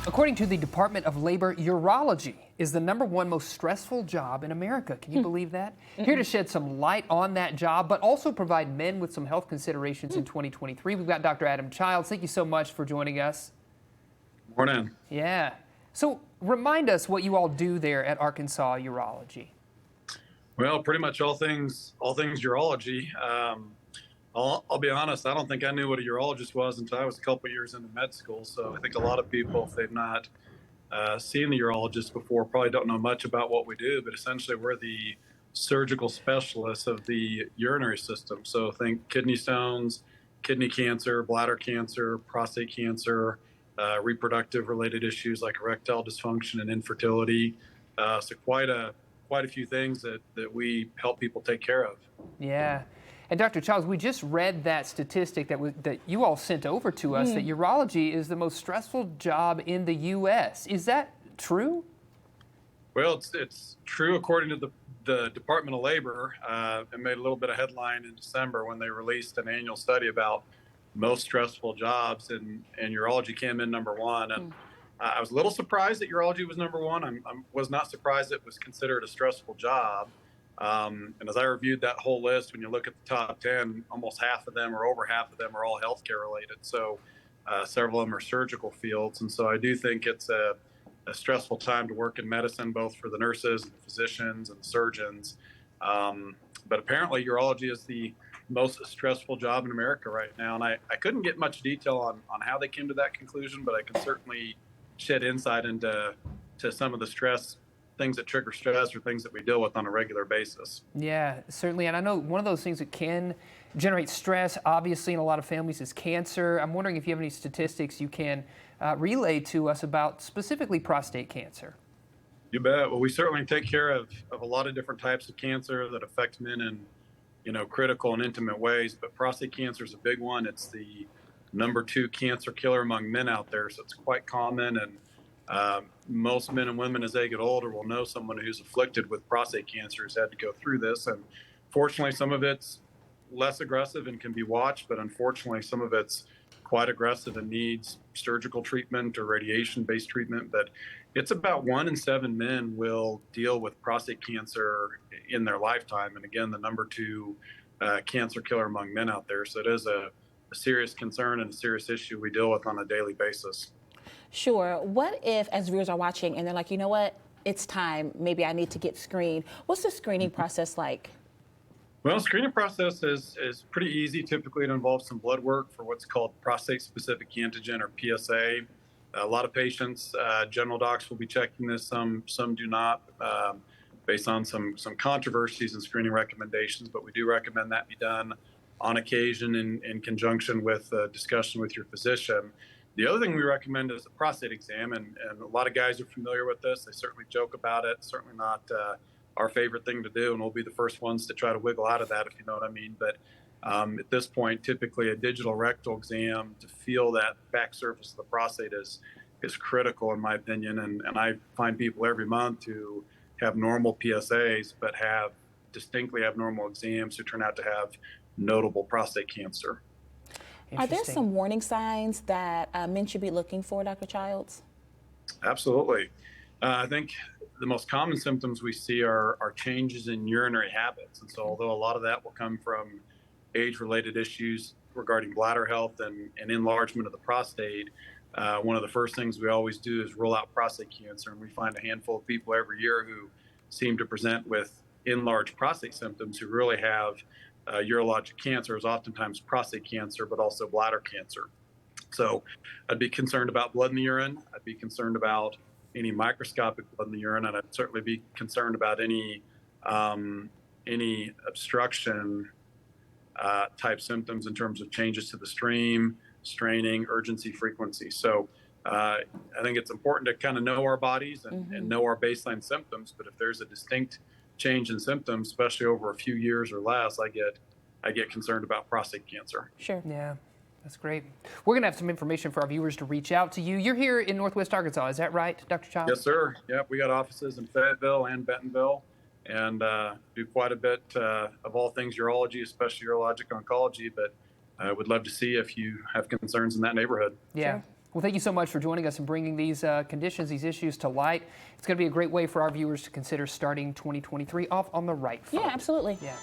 According to the Department of Labor, urology is the #1 most stressful job in America. Can you believe that? Here to shed some light on that job, but also provide men with some health considerations in 2023, we've got Dr. Adam Childs. Thank you so much for joining us. Morning. Yeah. So remind us what you all do there at Arkansas Urology. Well, pretty much all things urology. I'll be honest, I don't think I knew what a urologist was until I was a couple years into med school. So I think a lot of people, if they've not seen the urologist before, probably don't know much about what we do. But essentially, we're the surgical specialists of the urinary system. So think kidney stones, kidney cancer, bladder cancer, prostate cancer, reproductive related issues like erectile dysfunction and infertility. So quite a few things that we help people take care of. Yeah. And Dr. Childs, we just read that statistic that you all sent over to us, that urology is the most stressful job in the U.S. Is that true? Well, it's true according to the Department of Labor. It made a little bit of headline in December when they released an annual study about most stressful jobs, and urology came in #1. And I was a little surprised that urology was #1. I was not surprised it was considered a stressful job. And as I reviewed that whole list, when you look at the top 10, almost half of them or over half of them are all healthcare related. So several of them are surgical fields. And so I do think it's a stressful time to work in medicine, both for the nurses and the physicians and the surgeons. But apparently urology is the most stressful job in America right now. And I couldn't get much detail on how they came to that conclusion, but I can certainly shed insight into some of the things that trigger stress or things that we deal with on a regular basis. Yeah, certainly. And I know one of those things that can generate stress, obviously, in a lot of families is cancer. I'm wondering if you have any statistics you can relay to us about specifically prostate cancer. You bet. Well, we certainly take care of a lot of different types of cancer that affect men in, critical and intimate ways. But prostate cancer is a big one. It's the #2 cancer killer among men out there. So it's quite common. And most men and women, as they get older, will know someone who's afflicted with prostate cancer, who's had to go through this. And fortunately, some of it's less aggressive and can be watched, but unfortunately, some of it's quite aggressive and needs surgical treatment or radiation-based treatment. But it's about 1 in 7 men will deal with prostate cancer in their lifetime. And again, the #2 cancer killer among men out there. So it is a serious concern and a serious issue we deal with on a daily basis. Sure. What if, as viewers are watching, and they're like, you know what, it's time, maybe I need to get screened. What's the screening process like? Well, the screening process is pretty easy. Typically, it involves some blood work for what's called prostate-specific antigen, or PSA. A lot of patients, general docs will be checking this. Some do not, based on some controversies and screening recommendations. But we do recommend that be done on occasion in conjunction with a discussion with your physician. The other thing we recommend is a prostate exam, and a lot of guys are familiar with this. They certainly joke about it. Certainly not our favorite thing to do, and we'll be the first ones to try to wiggle out of that, if you know what I mean. But at this point, typically a digital rectal exam to feel that back surface of the prostate is critical, in my opinion. And I find people every month who have normal PSAs but have distinctly abnormal exams who turn out to have notable prostate cancer. Are there some warning signs that men should be looking for, Dr. Childs? Absolutely. I think the most common symptoms we see are changes in urinary habits. And so although a lot of that will come from age-related issues regarding bladder health and enlargement of the prostate, one of the first things we always do is rule out prostate cancer. And we find a handful of people every year who seem to present with enlarged prostate symptoms who really have urologic cancer, is oftentimes prostate cancer, but also bladder cancer. So I'd be concerned about blood in the urine. I'd be concerned about any microscopic blood in the urine, and I'd certainly be concerned about any obstruction type symptoms in terms of changes to the stream, straining, urgency, frequency. So I think it's important to kind of know our bodies and know our baseline symptoms. But if there's a distinct change in symptoms, especially over a few years or less, I get concerned about prostate cancer. Sure. Yeah, that's great. We're going to have some information for our viewers to reach out to you. You're here in Northwest Arkansas, is that right, Dr. Childs? Yes, sir. Yep, we got offices in Fayetteville and Bentonville, and do quite a bit of all things urology, especially urologic oncology. But I would love to see if you have concerns in that neighborhood. Yeah. Sure. Well, thank you so much for joining us and bringing these conditions, these issues to light. It's going to be a great way for our viewers to consider starting 2023 off on the right foot. Yeah, absolutely. Yeah.